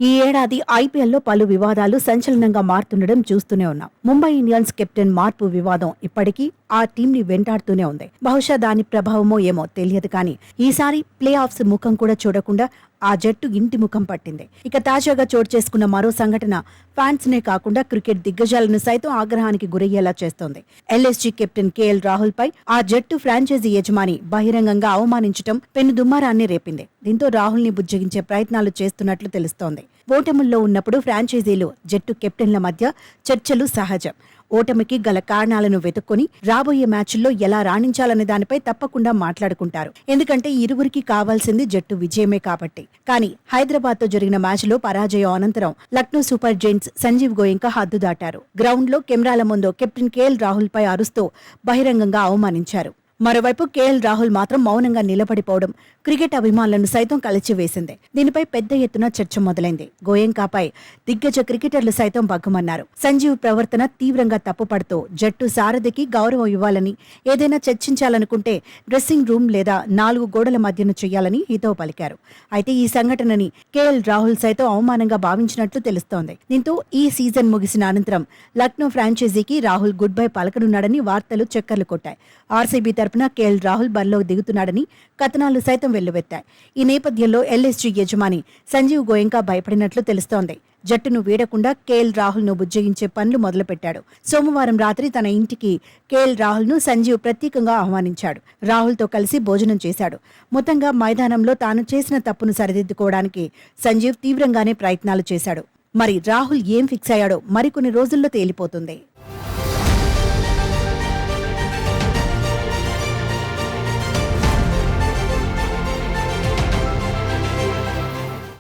ఈ ఏడాది ఐపీఎల్లో పలు వివాదాలు సంచలనంగా మారుతుండడం చూస్తూనే ఉన్నాం. ముంబై ఇండియన్స్ కెప్టెన్ మార్పు వివాదం ఇప్పటికీ ఆ టీంని వెంటాడుతూనే ఉంది. బహుశా దాని ప్రభావమో ఏమో తెలియదు కానీ ఈసారి ప్లే ఆఫ్స్ ముఖం కూడా చూడకుండా ఆ జట్టు ఇంటి ముఖం పట్టింది. ఇక తాజాగా చోటు చేసుకున్న మరో సంఘటన ఫ్యాన్స్ నే కాకుండా క్రికెట్ దిగ్గజాలను సైతం ఆగ్రహానికి గురయ్యేలా చేస్తోంది. ఎల్ఎస్జీ కెప్టెన్ కేఎల్ రాహుల్ పై ఆ జట్టు ఫ్రాంచైజీ యజమాని బహిరంగంగా అవమానించడం పెనుదుమారాన్ని రేపింది. దీంతో రాహుల్ ని బుజ్జగించే ప్రయత్నాలు చేస్తున్నట్లు తెలుస్తోంది. ఓటముల్లో ఉన్నప్పుడు ఫ్రాంచైజీలు జట్టు కెప్టెన్ల మధ్య చర్చలు సహజం. ఓటమికి గల కారణాలను వెతుక్కొని రాబోయే మ్యాచ్ల్లో ఎలా రాణించాలనే దానిపై తప్పకుండా మాట్లాడుకుంటారు. ఎందుకంటే ఇరువురికి కావాల్సింది జట్టు విజయమే కాబట్టి. కానీ హైదరాబాద్ తో జరిగిన మ్యాచ్లో పరాజయం అనంతరం లక్నో సూపర్ జైంట్స్ సంజీవ్ గోయంకా హద్దు దాటారు. గ్రౌండ్లో కెమెరాల ముందు కెప్టెన్ కేఎల్ రాహుల్ పై అరుస్తూ బహిరంగంగా అవమానించారు. మరోవైపు కేఎల్ రాహుల్ మాత్రం మౌనంగా నిలబడిపోవడం క్రికెట్ అభిమానులను సైతం కలిచివేసింది. దీనిపై పెద్ద ఎత్తున చర్చ మొదలైంది. గోయంకాపై దిగ్గజ క్రికెటర్లు సైతం బగ్గుమన్నారు. సంజీవ్ ప్రవర్తన తీవ్రంగా తప్పుపడుతూ జట్టు సారథికి గౌరవం ఇవ్వాలని, ఏదైనా చర్చించాలనుకుంటే డ్రెస్సింగ్ రూమ్ లేదా 4 గోడల మధ్యన చేయాలని హితవు పలికారు. అయితే ఈ సంఘటనని కేఎల్ రాహుల్ సైతం అవమానంగా భావించినట్లు తెలుస్తోంది. దీంతో ఈ సీజన్ ముగిసిన అనంతరం లక్నో ఫ్రాంచైజీకి రాహుల్ గుడ్ బై పలకనున్నాడని వార్తలు చక్కర్లు కొట్టాయి. ఆర్సీబీ తరపున కేఎల్ రాహుల్ బరిలోకి దిగుతున్నాడని కథనాలు సైతం వెల్లువెత్తాయి. ఈ నేపథ్యంలో ఎల్ఎస్జీ యజమాని సంజీవ్ గోయంకా భయపడినట్లు తెలుస్తోంది. జట్టును వీడకుండా కేఎల్ రాహుల్ ను బుజ్జగించే పనులు మొదలుపెట్టాడు. సోమవారం రాత్రి తన ఇంటికి కేఎల్ రాహుల్ ను సంజీవ్ ప్రత్యేకంగా ఆహ్వానించాడు. రాహుల్ తో కలిసి భోజనం చేశాడు. మొత్తంగా మైదానంలో తాను చేసిన తప్పును సరిదిద్దుకోవడానికి సంజీవ్ తీవ్రంగానే ప్రయత్నాలు చేశాడు. మరి రాహుల్ ఏం ఫిక్స్ అయ్యాడో మరికొన్ని రోజుల్లో తేలిపోతుంది.